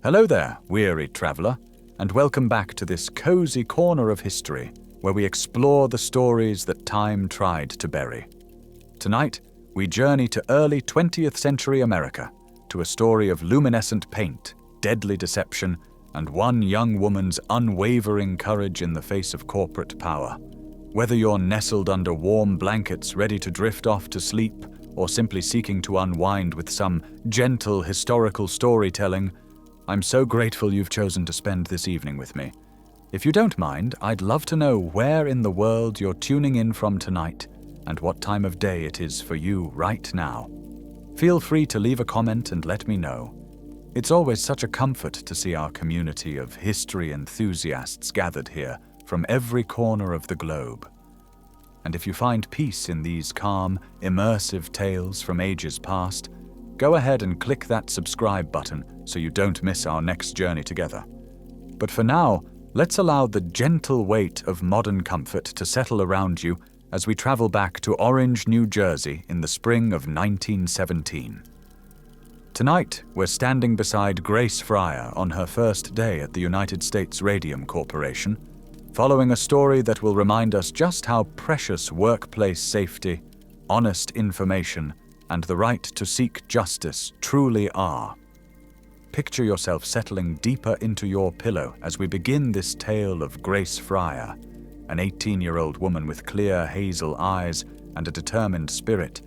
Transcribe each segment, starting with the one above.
Hello there, weary traveler, and welcome back to this cozy corner of history where we explore the stories that time tried to bury. Tonight, we journey to early 20th century America, to a story of luminescent paint, deadly deception, and one young woman's unwavering courage in the face of corporate power. Whether you're nestled under warm blankets ready to drift off to sleep, or simply seeking to unwind with some gentle historical storytelling, I'm so grateful you've chosen to spend this evening with me. If you don't mind, I'd love to know where in the world you're tuning in from tonight and what time of day it is for you right now. Feel free to leave a comment and let me know. It's always such a comfort to see our community of history enthusiasts gathered here from every corner of the globe. And if you find peace in these calm, immersive tales from ages past, go ahead and click that subscribe button so you don't miss our next journey together. But for now, let's allow the gentle weight of modern comfort to settle around you as we travel back to Orange, New Jersey in the spring of 1917. Tonight, we're standing beside Grace Fryer on her first day at the United States Radium Corporation, following a story that will remind us just how precious workplace safety, honest information, and the right to seek justice truly are. Picture yourself settling deeper into your pillow as we begin this tale of Grace Fryer, an 18-year-old woman with clear hazel eyes and a determined spirit,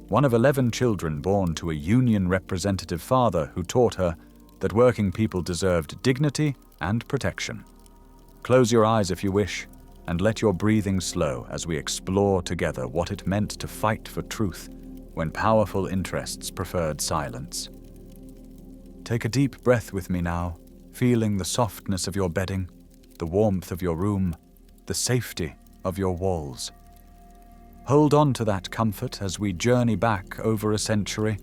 one of 11 children born to a union representative father who taught her that working people deserved dignity and protection. Close your eyes if you wish, and let your breathing slow as we explore together what it meant to fight for truth when powerful interests preferred silence. Take a deep breath with me now, feeling the softness of your bedding, the warmth of your room, the safety of your walls. Hold on to that comfort as we journey back over a century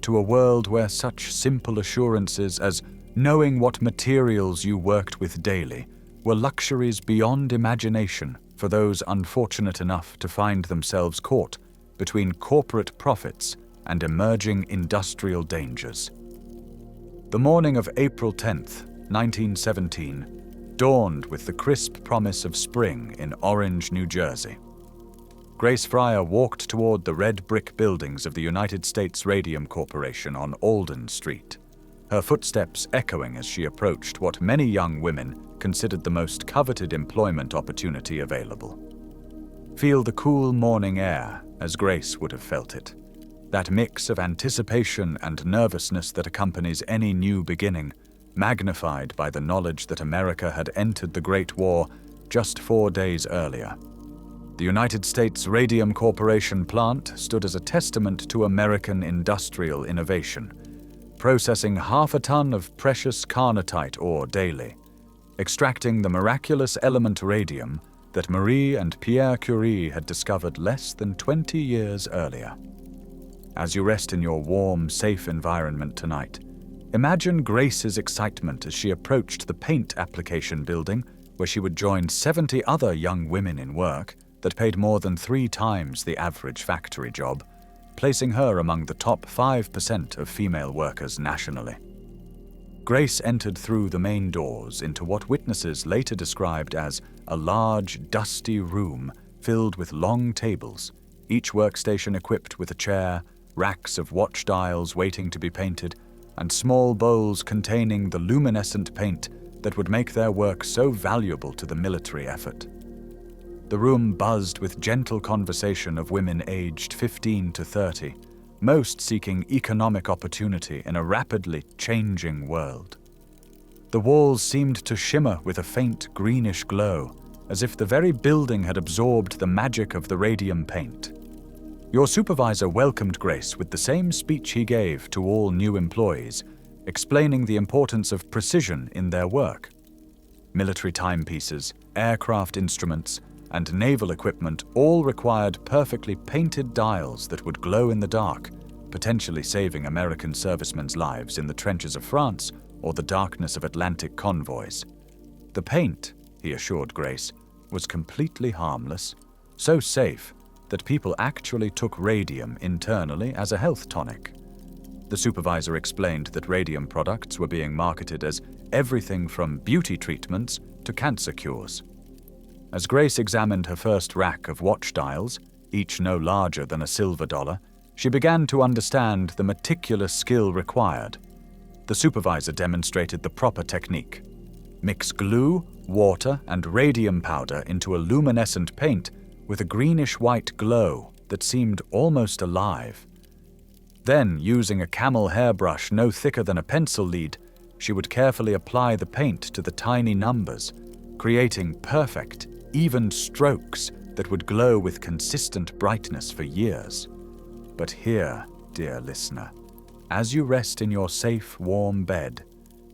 to a world where such simple assurances as knowing what materials you worked with daily were luxuries beyond imagination for those unfortunate enough to find themselves caught between corporate profits and emerging industrial dangers. The morning of April 10th, 1917, dawned with the crisp promise of spring in Orange, New Jersey. Grace Fryer walked toward the red brick buildings of the United States Radium Corporation on Alden Street, her footsteps echoing as she approached what many young women considered the most coveted employment opportunity available. Feel the cool morning air as Grace would have felt it, that mix of anticipation and nervousness that accompanies any new beginning, magnified by the knowledge that America had entered the Great War just 4 days earlier. The United States Radium Corporation plant stood as a testament to American industrial innovation, processing 1/2 ton of precious carnotite ore daily, extracting the miraculous element radium that Marie and Pierre Curie had discovered less than 20 years earlier. As you rest in your warm, safe environment tonight, imagine Grace's excitement as she approached the paint application building where she would join 70 other young women in work that paid more than 3 times the average factory job, placing her among the top 5% of female workers nationally. Grace entered through the main doors into what witnesses later described as a large, dusty room filled with long tables, each workstation equipped with a chair, racks of watch dials waiting to be painted, and small bowls containing the luminescent paint that would make their work so valuable to the military effort. The room buzzed with gentle conversation of women aged 15 to 30, most seeking economic opportunity in a rapidly changing world. The walls seemed to shimmer with a faint greenish glow, as if the very building had absorbed the magic of the radium paint. Your supervisor welcomed Grace with the same speech he gave to all new employees, explaining the importance of precision in their work. Military timepieces, aircraft instruments, and naval equipment all required perfectly painted dials that would glow in the dark, potentially saving American servicemen's lives in the trenches of France or the darkness of Atlantic convoys. The paint, he assured Grace, was completely harmless, so safe that people actually took radium internally as a health tonic. The supervisor explained that radium products were being marketed as everything from beauty treatments to cancer cures. As Grace examined her first rack of watch dials, each no larger than a silver dollar, she began to understand the meticulous skill required. The supervisor demonstrated the proper technique. Mix glue, water, and radium powder into a luminescent paint with a greenish-white glow that seemed almost alive. Then, using a camel hairbrush no thicker than a pencil lead, she would carefully apply the paint to the tiny numbers, creating perfect, even strokes that would glow with consistent brightness for years. But here, dear listener, as you rest in your safe, warm bed,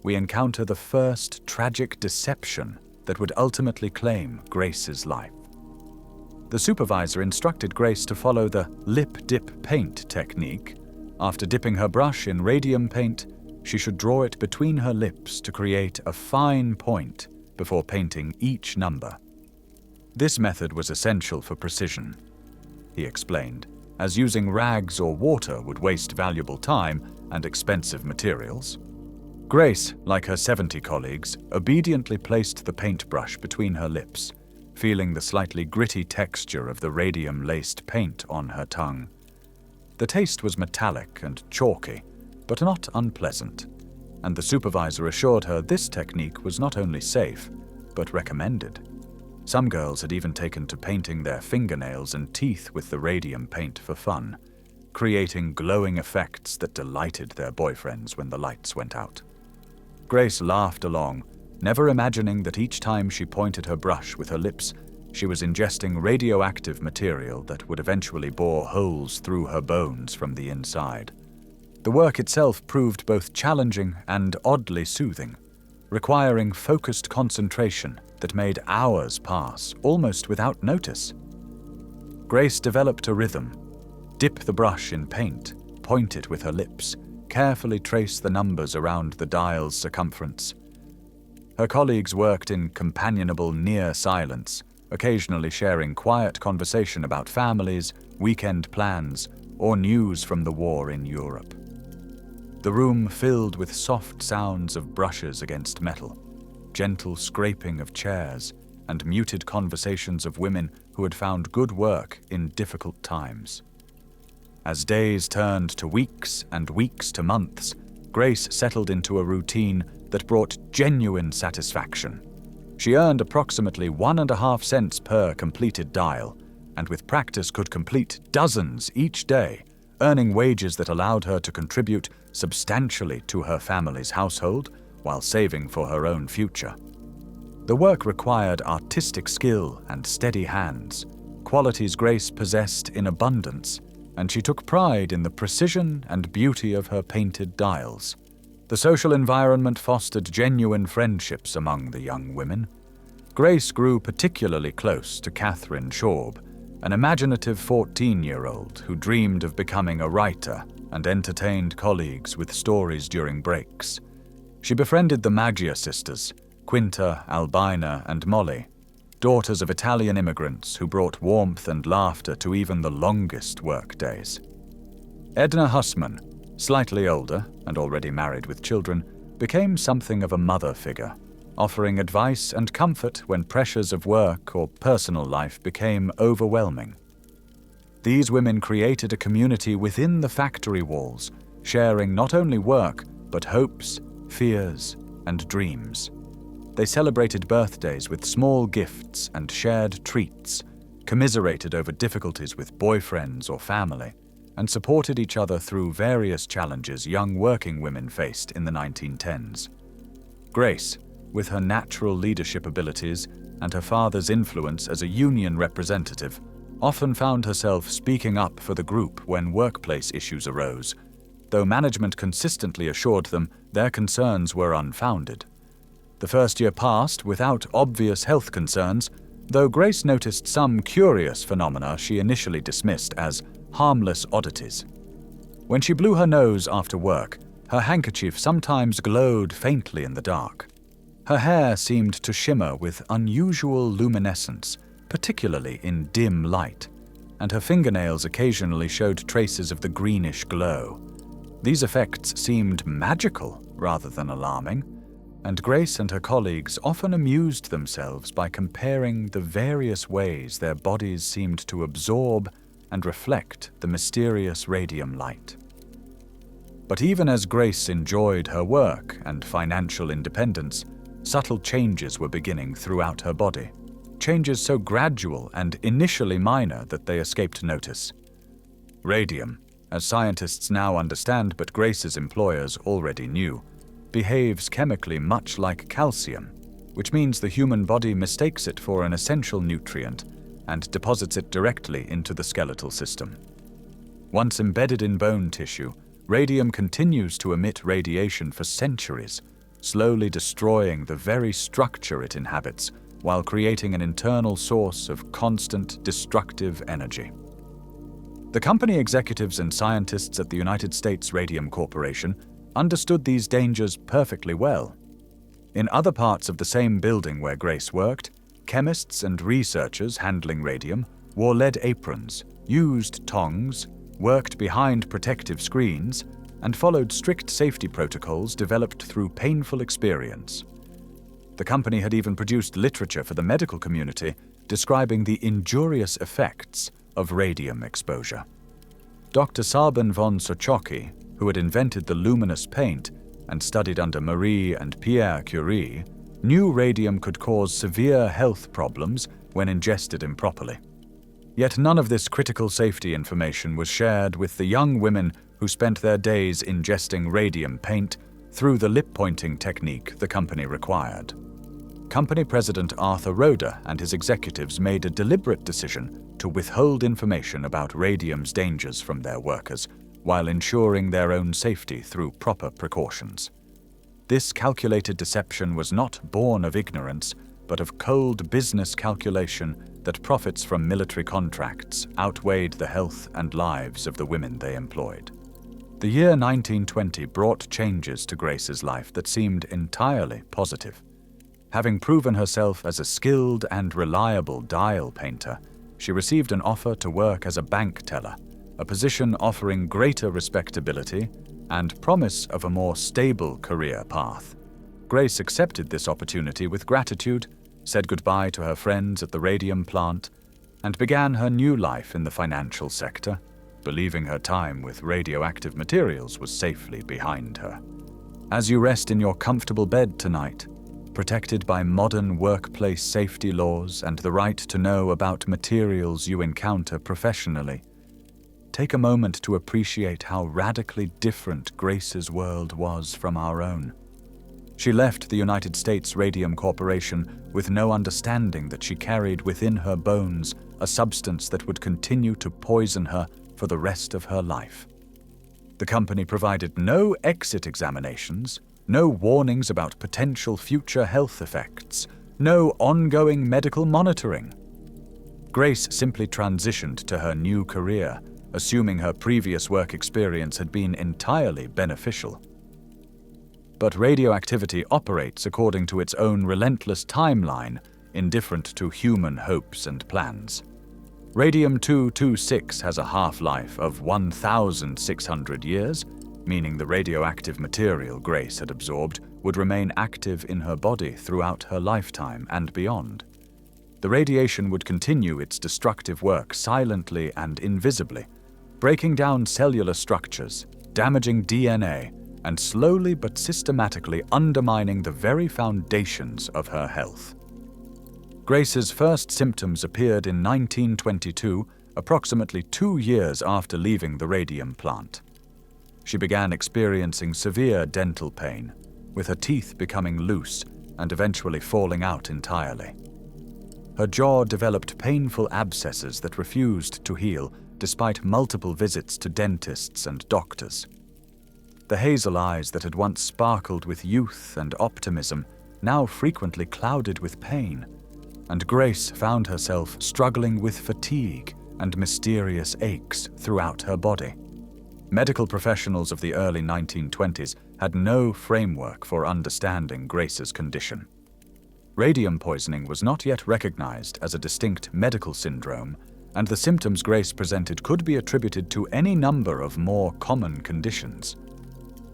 we encounter the first tragic deception that would ultimately claim Grace's life. The supervisor instructed Grace to follow the lip dip paint technique. After dipping her brush in radium paint, she should draw it between her lips to create a fine point before painting each number. This method was essential for precision, he explained, as using rags or water would waste valuable time and expensive materials. Grace, like her 70 colleagues, obediently placed the paintbrush between her lips, feeling the slightly gritty texture of the radium-laced paint on her tongue. The taste was metallic and chalky, but not unpleasant, and the supervisor assured her this technique was not only safe, but recommended. Some girls had even taken to painting their fingernails and teeth with the radium paint for fun, creating glowing effects that delighted their boyfriends when the lights went out. Grace laughed along, never imagining that each time she pointed her brush with her lips, she was ingesting radioactive material that would eventually bore holes through her bones from the inside. The work itself proved both challenging and oddly soothing, requiring focused concentration that made hours pass almost without notice. Grace developed a rhythm. Dip the brush in paint, point it with her lips, carefully trace the numbers around the dial's circumference. Her colleagues worked in companionable near silence, occasionally sharing quiet conversation about families, weekend plans, or news from the war in Europe. The room filled with soft sounds of brushes against metal, gentle scraping of chairs, and muted conversations of women who had found good work in difficult times. As days turned to weeks and weeks to months, Grace settled into a routine that brought genuine satisfaction. She earned approximately 1.5 cents per completed dial, and with practice could complete dozens each day, earning wages that allowed her to contribute substantially to her family's household while saving for her own future. The work required artistic skill and steady hands, qualities Grace possessed in abundance, and she took pride in the precision and beauty of her painted dials. The social environment fostered genuine friendships among the young women. Grace grew particularly close to Catherine Schaub, an imaginative 14-year-old who dreamed of becoming a writer and entertained colleagues with stories during breaks. She befriended the Maggia sisters, Quinta, Albina, and Molly, daughters of Italian immigrants who brought warmth and laughter to even the longest work days. Edna Hussman, slightly older and already married with children, became something of a mother figure, offering advice and comfort when pressures of work or personal life became overwhelming. These women created a community within the factory walls, sharing not only work, but hopes, fears, and dreams. They celebrated birthdays with small gifts and shared treats, commiserated over difficulties with boyfriends or family, and supported each other through various challenges young working women faced in the 1910s. Grace, with her natural leadership abilities and her father's influence as a union representative, often found herself speaking up for the group when workplace issues arose, though management consistently assured them their concerns were unfounded. The first year passed without obvious health concerns, though Grace noticed some curious phenomena she initially dismissed as harmless oddities. When she blew her nose after work, her handkerchief sometimes glowed faintly in the dark. Her hair seemed to shimmer with unusual luminescence, particularly in dim light, and her fingernails occasionally showed traces of the greenish glow. These effects seemed magical rather than alarming, and Grace and her colleagues often amused themselves by comparing the various ways their bodies seemed to absorb and reflect the mysterious radium light. But even as Grace enjoyed her work and financial independence, subtle changes were beginning throughout her body. Changes so gradual and initially minor that they escaped notice. Radium, as scientists now understand but Grace's employers already knew, behaves chemically much like calcium, which means the human body mistakes it for an essential nutrient and deposits it directly into the skeletal system. Once embedded in bone tissue, radium continues to emit radiation for centuries, slowly destroying the very structure it inhabits while creating an internal source of constant destructive energy. The company executives and scientists at the United States Radium Corporation understood these dangers perfectly well. In other parts of the same building where Grace worked, chemists and researchers handling radium wore lead aprons, used tongs, worked behind protective screens, and followed strict safety protocols developed through painful experience. The company had even produced literature for the medical community describing the injurious effects of radium exposure. Dr. Sabin von Sochocky, who had invented the luminous paint and studied under Marie and Pierre Curie, knew radium could cause severe health problems when ingested improperly. Yet none of this critical safety information was shared with the young women who spent their days ingesting radium paint through the lip-pointing technique the company required. Company President Arthur Roeder and his executives made a deliberate decision to withhold information about radium's dangers from their workers while ensuring their own safety through proper precautions. This calculated deception was not born of ignorance, but of cold business calculation that profits from military contracts outweighed the health and lives of the women they employed. The year 1920 brought changes to Grace's life that seemed entirely positive. Having proven herself as a skilled and reliable dial painter, she received an offer to work as a bank teller, a position offering greater respectability and promise of a more stable career path. Grace accepted this opportunity with gratitude, said goodbye to her friends at the radium plant, and began her new life in the financial sector, believing her time with radioactive materials was safely behind her. As you rest in your comfortable bed tonight, protected by modern workplace safety laws and the right to know about materials you encounter professionally, take a moment to appreciate how radically different Grace's world was from our own. She left the United States Radium Corporation with no understanding that she carried within her bones a substance that would continue to poison her for the rest of her life. The company provided no exit examinations, no warnings about potential future health effects, no ongoing medical monitoring. Grace simply transitioned to her new career, assuming her previous work experience had been entirely beneficial. But radioactivity operates according to its own relentless timeline, indifferent to human hopes and plans. Radium-226 has a half-life of 1,600 years, meaning the radioactive material Grace had absorbed would remain active in her body throughout her lifetime and beyond. The radiation would continue its destructive work silently and invisibly, breaking down cellular structures, damaging DNA, and slowly but systematically undermining the very foundations of her health. Grace's first symptoms appeared in 1922, approximately 2 years after leaving the radium plant. She began experiencing severe dental pain, with her teeth becoming loose and eventually falling out entirely. Her jaw developed painful abscesses that refused to heal despite multiple visits to dentists and doctors. The hazel eyes that had once sparkled with youth and optimism now frequently clouded with pain, and Grace found herself struggling with fatigue and mysterious aches throughout her body. Medical professionals of the early 1920s had no framework for understanding Grace's condition. Radium poisoning was not yet recognized as a distinct medical syndrome, and the symptoms Grace presented could be attributed to any number of more common conditions.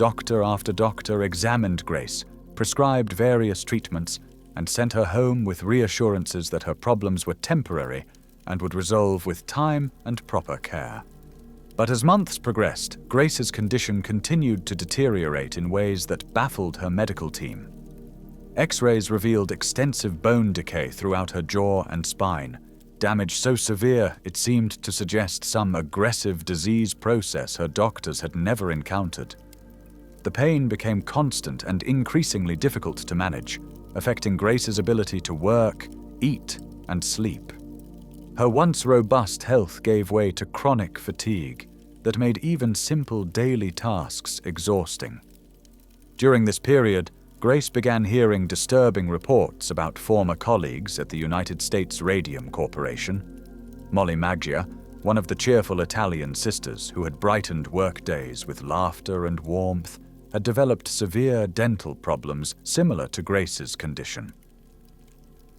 Doctor after doctor examined Grace, prescribed various treatments, and sent her home with reassurances that her problems were temporary and would resolve with time and proper care. But as months progressed, Grace's condition continued to deteriorate in ways that baffled her medical team. X-rays revealed extensive bone decay throughout her jaw and spine, damage so severe it seemed to suggest some aggressive disease process her doctors had never encountered. The pain became constant and increasingly difficult to manage, affecting Grace's ability to work, eat, and sleep. Her once robust health gave way to chronic fatigue that made even simple daily tasks exhausting. During this period, Grace began hearing disturbing reports about former colleagues at the United States Radium Corporation. Molly Maggia, one of the cheerful Italian sisters who had brightened workdays with laughter and warmth, had developed severe dental problems similar to Grace's condition.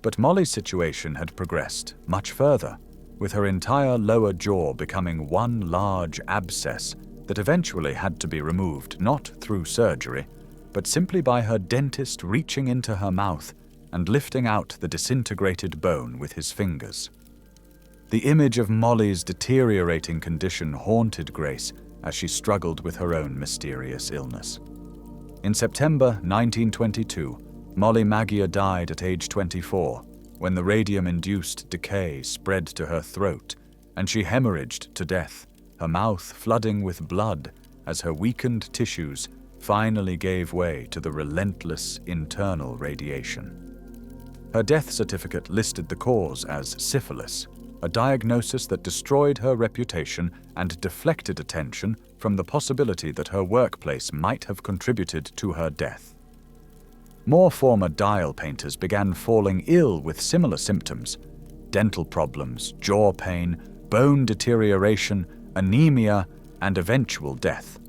But Molly's situation had progressed much further, with her entire lower jaw becoming one large abscess that eventually had to be removed not through surgery, but simply by her dentist reaching into her mouth and lifting out the disintegrated bone with his fingers. The image of Molly's deteriorating condition haunted Grace as she struggled with her own mysterious illness. In September 1922, Molly Maggia died at age 24 when the radium-induced decay spread to her throat and she hemorrhaged to death, her mouth flooding with blood as her weakened tissues finally gave way to the relentless internal radiation. Her death certificate listed the cause as syphilis, a diagnosis that destroyed her reputation and deflected attention from the possibility that her workplace might have contributed to her death. More former dial painters began falling ill with similar symptoms: dental problems, jaw pain, bone deterioration, anemia, and eventual death.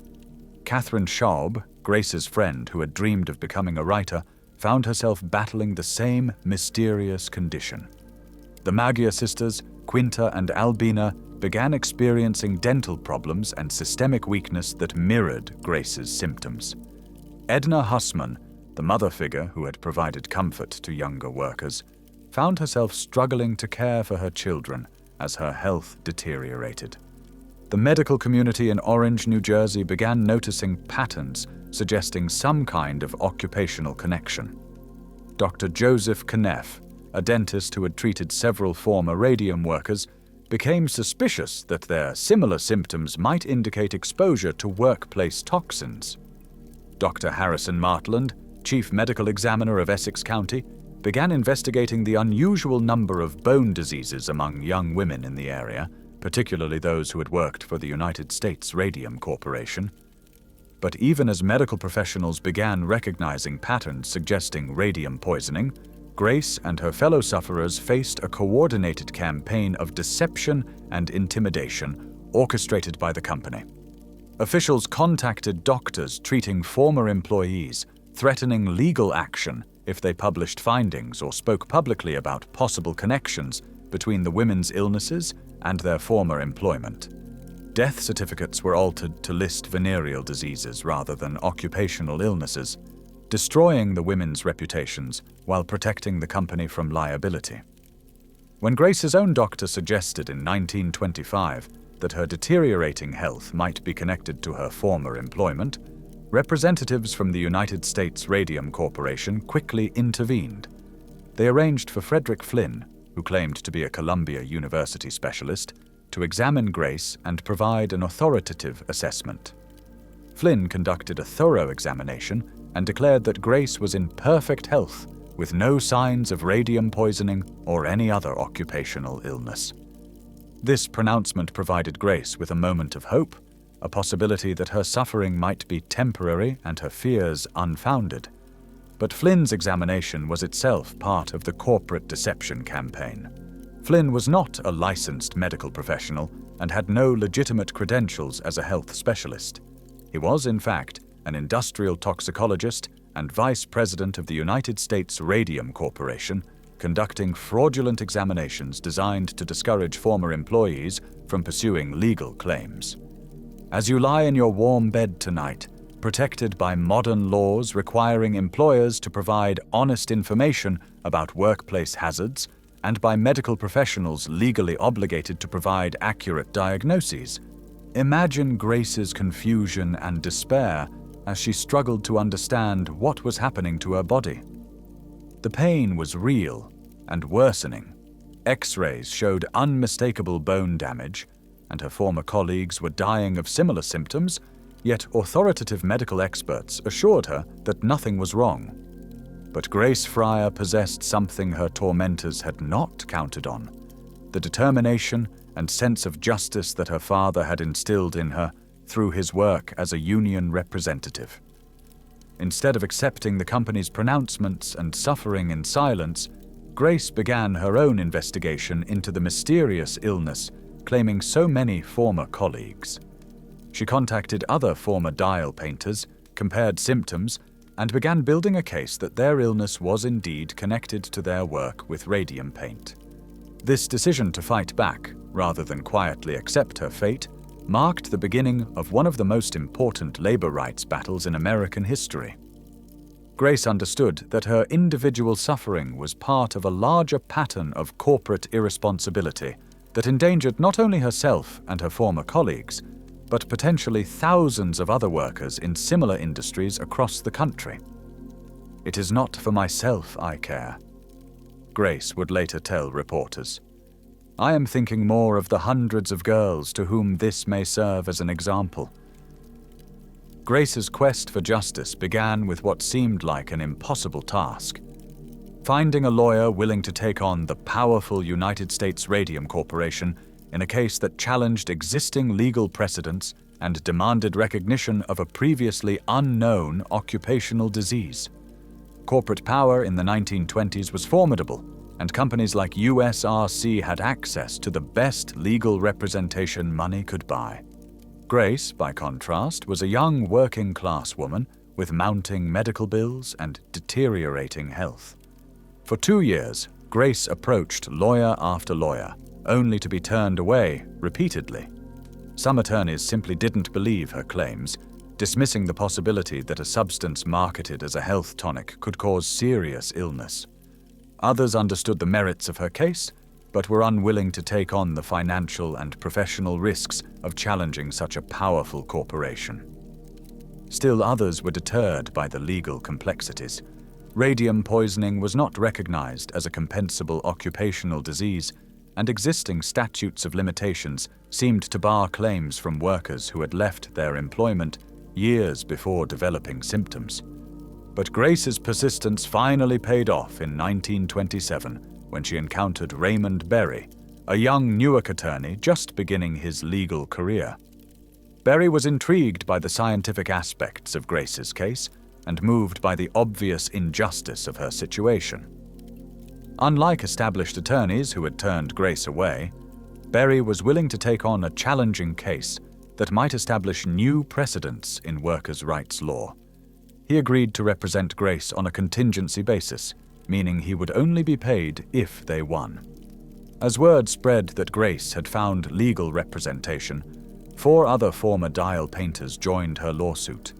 Catherine Schaub, Grace's friend who had dreamed of becoming a writer, found herself battling the same mysterious condition. The Maggia sisters, Quinta and Albina, began experiencing dental problems and systemic weakness that mirrored Grace's symptoms. Edna Hussman, the mother figure who had provided comfort to younger workers, found herself struggling to care for her children as her health deteriorated. The medical community in Orange, New Jersey began noticing patterns suggesting some kind of occupational connection. Dr. Joseph Kneff, a dentist who had treated several former radium workers, became suspicious that their similar symptoms might indicate exposure to workplace toxins. Dr. Harrison Martland, chief medical examiner of Essex County, began investigating the unusual number of bone diseases among young women in the area, particularly those who had worked for the United States Radium Corporation. But even as medical professionals began recognizing patterns suggesting radium poisoning, Grace and her fellow sufferers faced a coordinated campaign of deception and intimidation orchestrated by the company. Officials contacted doctors treating former employees, threatening legal action if they published findings or spoke publicly about possible connections between the women's illnesses and their former employment. Death certificates were altered to list venereal diseases rather than occupational illnesses, destroying the women's reputations while protecting the company from liability. When Grace's own doctor suggested in 1925 that her deteriorating health might be connected to her former employment, representatives from the United States Radium Corporation quickly intervened. They arranged for Frederick Flynn, who claimed to be a Columbia University specialist, to examine Grace and provide an authoritative assessment. Flynn conducted a thorough examination and declared that Grace was in perfect health, with no signs of radium poisoning or any other occupational illness. This pronouncement provided Grace with a moment of hope, a possibility that her suffering might be temporary and her fears unfounded. But Flynn's examination was itself part of the corporate deception campaign. Flynn was not a licensed medical professional and had no legitimate credentials as a health specialist. He was, in fact, an industrial toxicologist and vice president of the United States Radium Corporation, conducting fraudulent examinations designed to discourage former employees from pursuing legal claims. As you lie in your warm bed tonight, protected by modern laws requiring employers to provide honest information about workplace hazards, and by medical professionals legally obligated to provide accurate diagnoses. Imagine Grace's confusion and despair as she struggled to understand what was happening to her body. The pain was real and worsening. X-rays showed unmistakable bone damage, and her former colleagues were dying of similar symptoms, yet authoritative medical experts assured her that nothing was wrong. But Grace Fryer possessed something her tormentors had not counted on: the determination and sense of justice that her father had instilled in her through his work as a union representative. Instead of accepting the company's pronouncements and suffering in silence, Grace began her own investigation into the mysterious illness claiming so many former colleagues. She contacted other former dial painters, compared symptoms, and began building a case that their illness was indeed connected to their work with radium paint. This decision to fight back, rather than quietly accept her fate, marked the beginning of one of the most important labor rights battles in American history. Grace understood that her individual suffering was part of a larger pattern of corporate irresponsibility that endangered not only herself and her former colleagues, but potentially thousands of other workers in similar industries across the country. "It is not for myself I care," Grace would later tell reporters. "I am thinking more of the hundreds of girls to whom this may serve as an example." Grace's quest for justice began with what seemed like an impossible task: finding a lawyer willing to take on the powerful United States Radium Corporation in a case that challenged existing legal precedents and demanded recognition of a previously unknown occupational disease. Corporate power in the 1920s was formidable, and companies like USRC had access to the best legal representation money could buy. Grace, by contrast, was a young working-class woman with mounting medical bills and deteriorating health. For 2 years, Grace approached lawyer after lawyer, only to be turned away repeatedly. Some attorneys simply didn't believe her claims, dismissing the possibility that a substance marketed as a health tonic could cause serious illness. Others understood the merits of her case, but were unwilling to take on the financial and professional risks of challenging such a powerful corporation. Still others were deterred by the legal complexities. Radium poisoning was not recognized as a compensable occupational disease, and existing statutes of limitations seemed to bar claims from workers who had left their employment years before developing symptoms. But Grace's persistence finally paid off in 1927 when she encountered Raymond Berry, a young Newark attorney just beginning his legal career. Berry was intrigued by the scientific aspects of Grace's case and moved by the obvious injustice of her situation. Unlike established attorneys who had turned Grace away, Berry was willing to take on a challenging case that might establish new precedents in workers' rights law. He agreed to represent Grace on a contingency basis, meaning he would only be paid if they won. As word spread that Grace had found legal representation, 4 other former dial painters joined her lawsuit: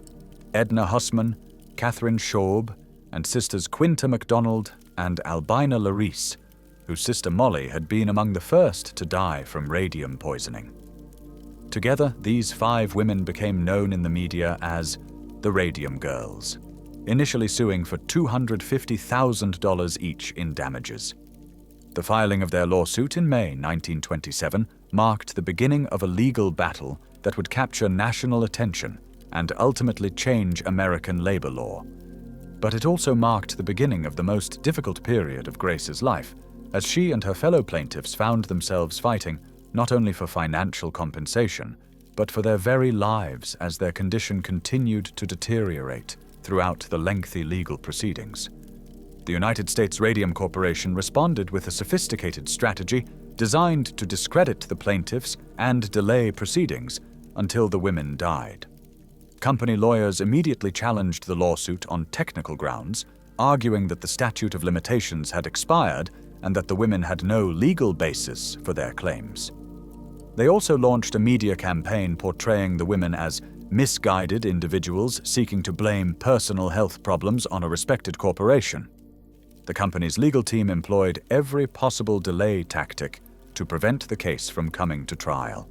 Edna Hussman, Catherine Schaub, and sisters Quinta MacDonald and Albina Larice, whose sister Molly had been among the first to die from radium poisoning. Together, these 5 women became known in the media as the Radium Girls, initially suing for $250,000 each in damages. The filing of their lawsuit in May 1927 marked the beginning of a legal battle that would capture national attention and ultimately change American labor law. But it also marked the beginning of the most difficult period of Grace's life, as she and her fellow plaintiffs found themselves fighting not only for financial compensation, but for their very lives as their condition continued to deteriorate throughout the lengthy legal proceedings. The United States Radium Corporation responded with a sophisticated strategy designed to discredit the plaintiffs and delay proceedings until the women died. Company lawyers immediately challenged the lawsuit on technical grounds, arguing that the statute of limitations had expired and that the women had no legal basis for their claims. They also launched a media campaign portraying the women as misguided individuals seeking to blame personal health problems on a respected corporation. The company's legal team employed every possible delay tactic to prevent the case from coming to trial.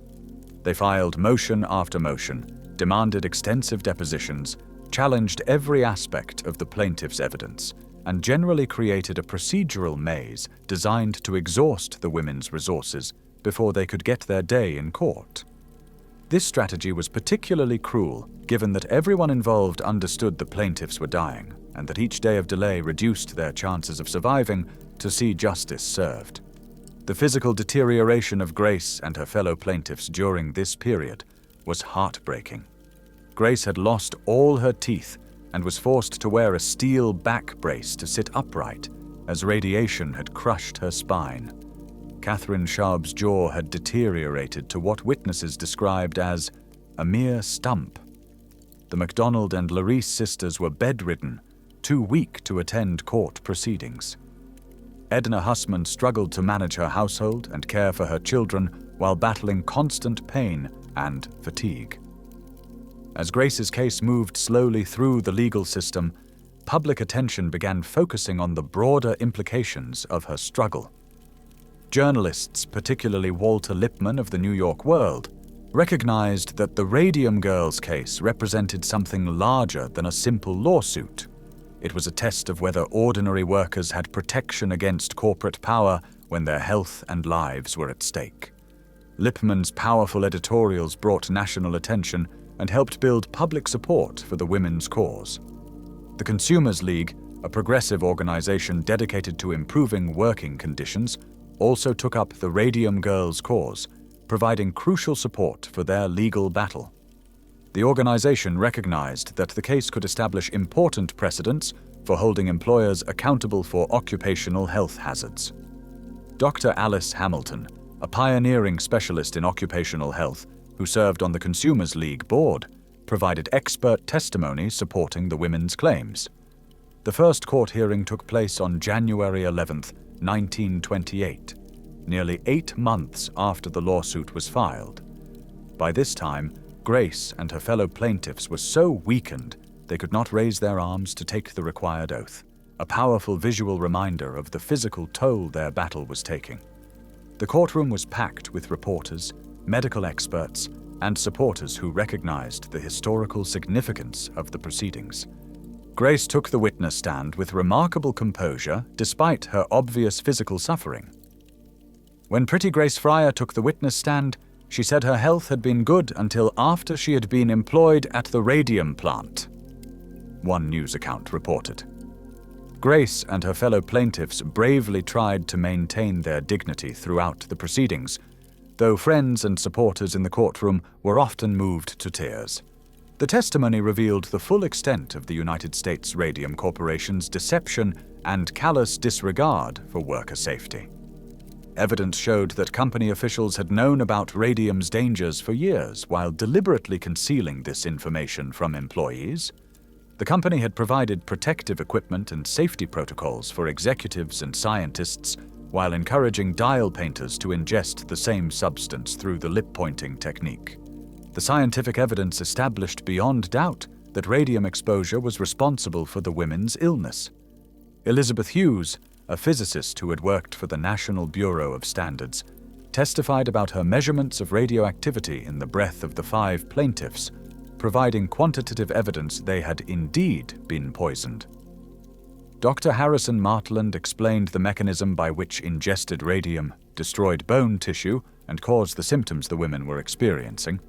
They filed motion after motion, demanded extensive depositions, challenged every aspect of the plaintiff's evidence, and generally created a procedural maze designed to exhaust the women's resources before they could get their day in court. This strategy was particularly cruel, given that everyone involved understood the plaintiffs were dying, and that each day of delay reduced their chances of surviving to see justice served. The physical deterioration of Grace and her fellow plaintiffs during this period was heartbreaking. Grace had lost all her teeth and was forced to wear a steel back brace to sit upright, as radiation had crushed her spine. Catherine Sharp's jaw had deteriorated to what witnesses described as a mere stump. The MacDonald and Larice sisters were bedridden, too weak to attend court proceedings. Edna Hussman struggled to manage her household and care for her children while battling constant pain and fatigue. As Grace's case moved slowly through the legal system, public attention began focusing on the broader implications of her struggle. Journalists, particularly Walter Lippmann of the New York World, recognized that the Radium Girls case represented something larger than a simple lawsuit. It was a test of whether ordinary workers had protection against corporate power when their health and lives were at stake. Lippmann's powerful editorials brought national attention and helped build public support for the women's cause. The Consumers League, a progressive organization dedicated to improving working conditions, also took up the Radium Girls cause, providing crucial support for their legal battle. The organization recognized that the case could establish important precedents for holding employers accountable for occupational health hazards. Dr. Alice Hamilton, a pioneering specialist in occupational health who served on the Consumers League board, provided expert testimony supporting the women's claims. The first court hearing took place on January 11, 1928, nearly 8 months after the lawsuit was filed. By this time, Grace and her fellow plaintiffs were so weakened they could not raise their arms to take the required oath, a powerful visual reminder of the physical toll their battle was taking. The courtroom was packed with reporters, medical experts, and supporters who recognized the historical significance of the proceedings. Grace took the witness stand with remarkable composure despite her obvious physical suffering. When Pretty Grace Fryer took the witness stand, she said her health had been good until after she had been employed at the radium plant, one news account reported. Grace and her fellow plaintiffs bravely tried to maintain their dignity throughout the proceedings, though friends and supporters in the courtroom were often moved to tears. The testimony revealed the full extent of the United States Radium Corporation's deception and callous disregard for worker safety. Evidence showed that company officials had known about radium's dangers for years while deliberately concealing this information from employees. The company had provided protective equipment and safety protocols for executives and scientists while encouraging dial painters to ingest the same substance through the lip-pointing technique. The scientific evidence established beyond doubt that radium exposure was responsible for the women's illness. Elizabeth Hughes, a physicist who had worked for the National Bureau of Standards, testified about her measurements of radioactivity in the breath of the 5 plaintiffs, providing quantitative evidence they had indeed been poisoned. Dr. Harrison Martland explained the mechanism by which ingested radium destroyed bone tissue and caused the symptoms the women were experiencing.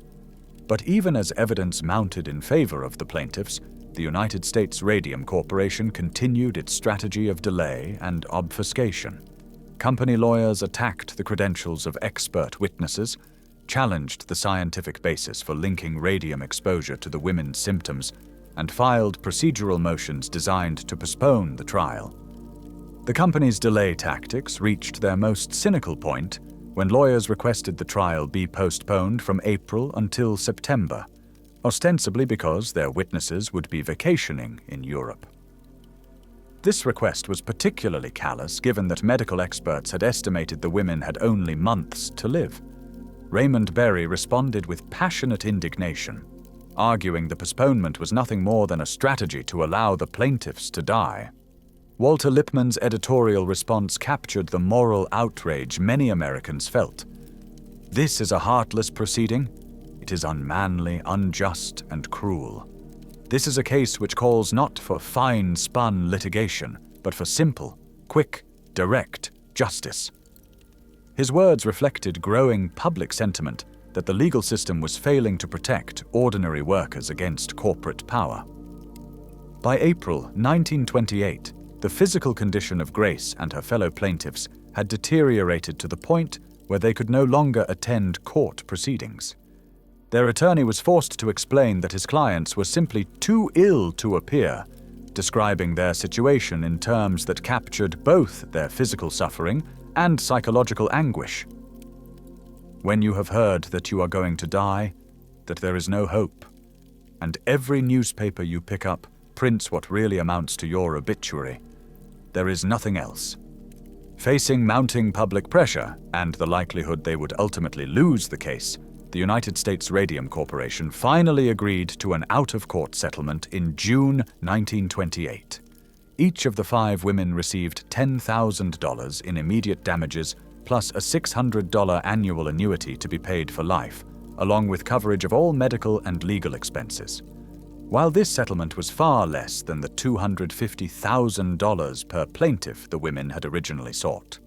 But even as evidence mounted in favor of the plaintiffs, the United States Radium Corporation continued its strategy of delay and obfuscation. Company lawyers attacked the credentials of expert witnesses, challenged the scientific basis for linking radium exposure to the women's symptoms, and filed procedural motions designed to postpone the trial. The company's delay tactics reached their most cynical point when lawyers requested the trial be postponed from April until September, ostensibly because their witnesses would be vacationing in Europe. This request was particularly callous given that medical experts had estimated the women had only months to live. Raymond Berry responded with passionate indignation. arguing the postponement was nothing more than a strategy to allow the plaintiffs to die. Walter Lippmann's editorial response captured the moral outrage many Americans felt. "This is a heartless proceeding. It is unmanly, unjust, and cruel. This is a case which calls not for fine-spun litigation, but for simple, quick, direct justice." His words reflected growing public sentiment that the legal system was failing to protect ordinary workers against corporate power. By April 1928, the physical condition of Grace and her fellow plaintiffs had deteriorated to the point where they could no longer attend court proceedings. Their attorney was forced to explain that his clients were simply too ill to appear, describing their situation in terms that captured both their physical suffering and psychological anguish. "When you have heard that you are going to die, that there is no hope, and every newspaper you pick up prints what really amounts to your obituary, there is nothing else." Facing mounting public pressure and the likelihood they would ultimately lose the case, the United States Radium Corporation finally agreed to an out-of-court settlement in June 1928. Each of the 5 women received $10,000 in immediate damages plus a $600 annual annuity to be paid for life, along with coverage of all medical and legal expenses. While this settlement was far less than the $250,000 per plaintiff the women had originally sought,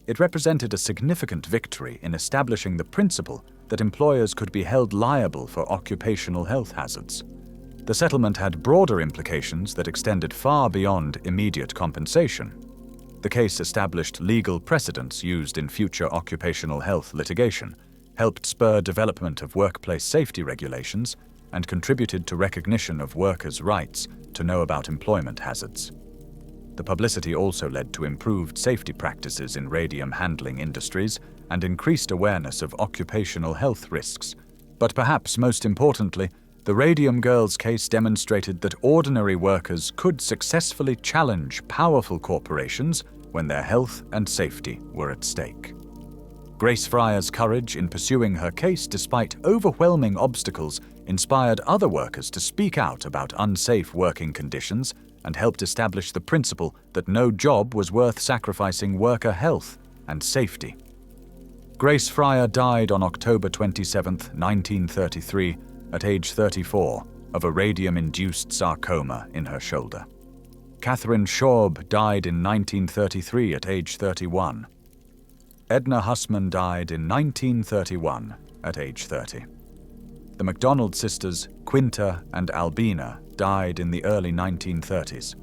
it represented a significant victory in establishing the principle that employers could be held liable for occupational health hazards. The settlement had broader implications that extended far beyond immediate compensation. The case established legal precedents used in future occupational health litigation, helped spur development of workplace safety regulations, and contributed to recognition of workers' rights to know about employment hazards. The publicity also led to improved safety practices in radium handling industries and increased awareness of occupational health risks. But perhaps most importantly, the Radium Girls case demonstrated that ordinary workers could successfully challenge powerful corporations when their health and safety were at stake. Grace Fryer's courage in pursuing her case despite overwhelming obstacles inspired other workers to speak out about unsafe working conditions and helped establish the principle that no job was worth sacrificing worker health and safety. Grace Fryer died on October 27, 1933, at age 34, of a radium-induced sarcoma in her shoulder. Catherine Schaub died in 1933 at age 31. Edna Hussman died in 1931 at age 30. The MacDonald sisters, Quinta and Albina, died in the early 1930s.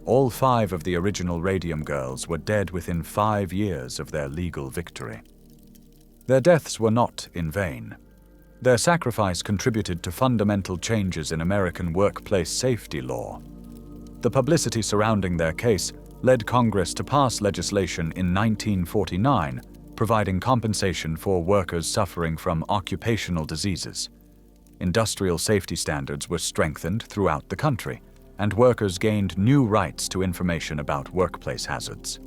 All 5 of the original Radium Girls were dead within 5 years of their legal victory. Their deaths were not in vain. Their sacrifice contributed to fundamental changes in American workplace safety law. The publicity surrounding their case led Congress to pass legislation in 1949 providing compensation for workers suffering from occupational diseases. Industrial safety standards were strengthened throughout the country, and workers gained new rights to information about workplace hazards.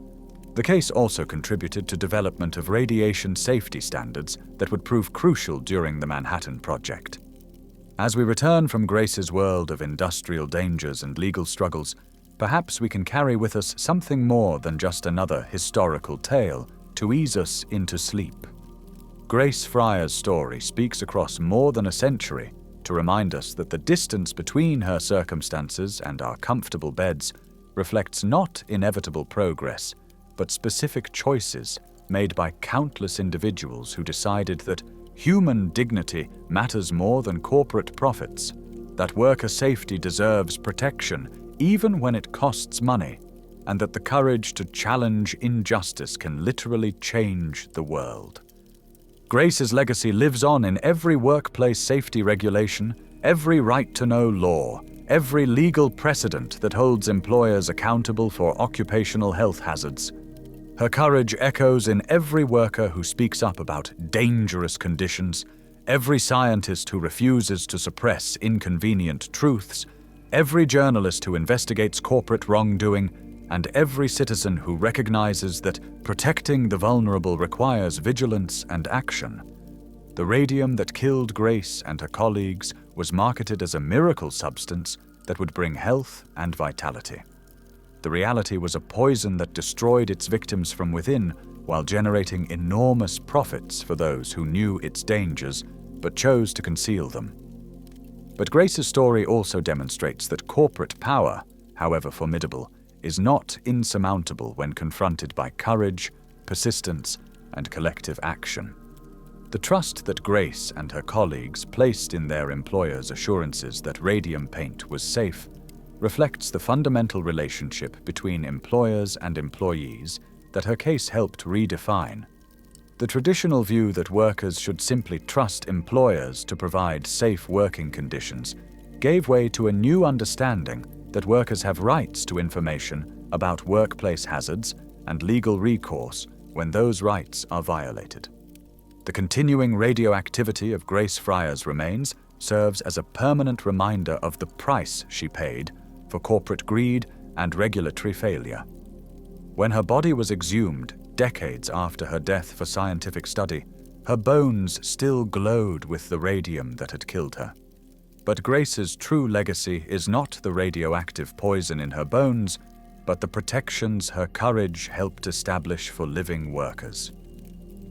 The case also contributed to development of radiation safety standards that would prove crucial during the Manhattan Project. As we return from Grace's world of industrial dangers and legal struggles, perhaps we can carry with us something more than just another historical tale to ease us into sleep. Grace Fryer's story speaks across more than a century to remind us that the distance between her circumstances and our comfortable beds reflects not inevitable progress, but specific choices made by countless individuals who decided that human dignity matters more than corporate profits, that worker safety deserves protection even when it costs money, and that the courage to challenge injustice can literally change the world. Grace's legacy lives on in every workplace safety regulation, every right-to-know law, every legal precedent that holds employers accountable for occupational health hazards. Her courage echoes in every worker who speaks up about dangerous conditions, every scientist who refuses to suppress inconvenient truths, every journalist who investigates corporate wrongdoing, and every citizen who recognizes that protecting the vulnerable requires vigilance and action. The radium that killed Grace and her colleagues was marketed as a miracle substance that would bring health and vitality. The reality was a poison that destroyed its victims from within while generating enormous profits for those who knew its dangers but chose to conceal them. But Grace's story also demonstrates that corporate power, however formidable, is not insurmountable when confronted by courage, persistence, and collective action. The trust that Grace and her colleagues placed in their employers' assurances that radium paint was safe reflects the fundamental relationship between employers and employees that her case helped redefine. The traditional view that workers should simply trust employers to provide safe working conditions gave way to a new understanding that workers have rights to information about workplace hazards and legal recourse when those rights are violated. The continuing radioactivity of Grace Fryer's remains serves as a permanent reminder of the price she paid for corporate greed and regulatory failure. When her body was exhumed decades after her death for scientific study, her bones still glowed with the radium that had killed her. But Grace's true legacy is not the radioactive poison in her bones, but the protections her courage helped establish for living workers.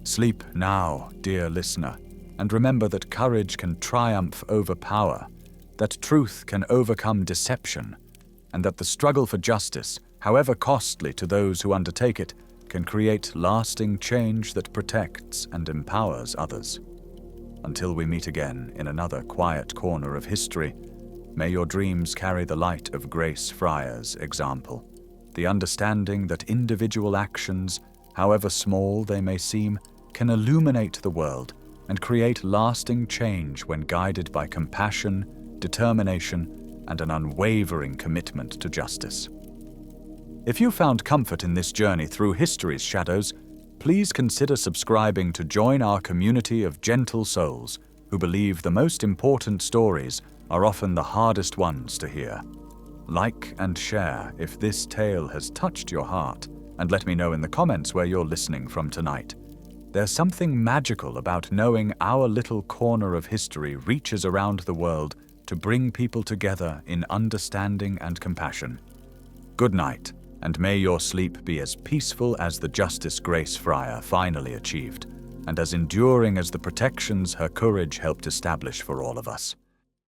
Sleep now, dear listener, and remember that courage can triumph over power, that truth can overcome deception, and that the struggle for justice, however costly to those who undertake it, can create lasting change that protects and empowers others. Until we meet again in another quiet corner of history, may your dreams carry the light of Grace Fryer's example, the understanding that individual actions, however small they may seem, can illuminate the world and create lasting change when guided by compassion, determination, and an unwavering commitment to justice. If you found comfort in this journey through history's shadows, please consider subscribing to join our community of gentle souls who believe the most important stories are often the hardest ones to hear. Like and share if this tale has touched your heart, and let me know in the comments where you're listening from tonight. There's something magical about knowing our little corner of history reaches around the world to bring people together in understanding and compassion. Good night, and may your sleep be as peaceful as the justice Grace Fryer finally achieved, and as enduring as the protections her courage helped establish for all of us.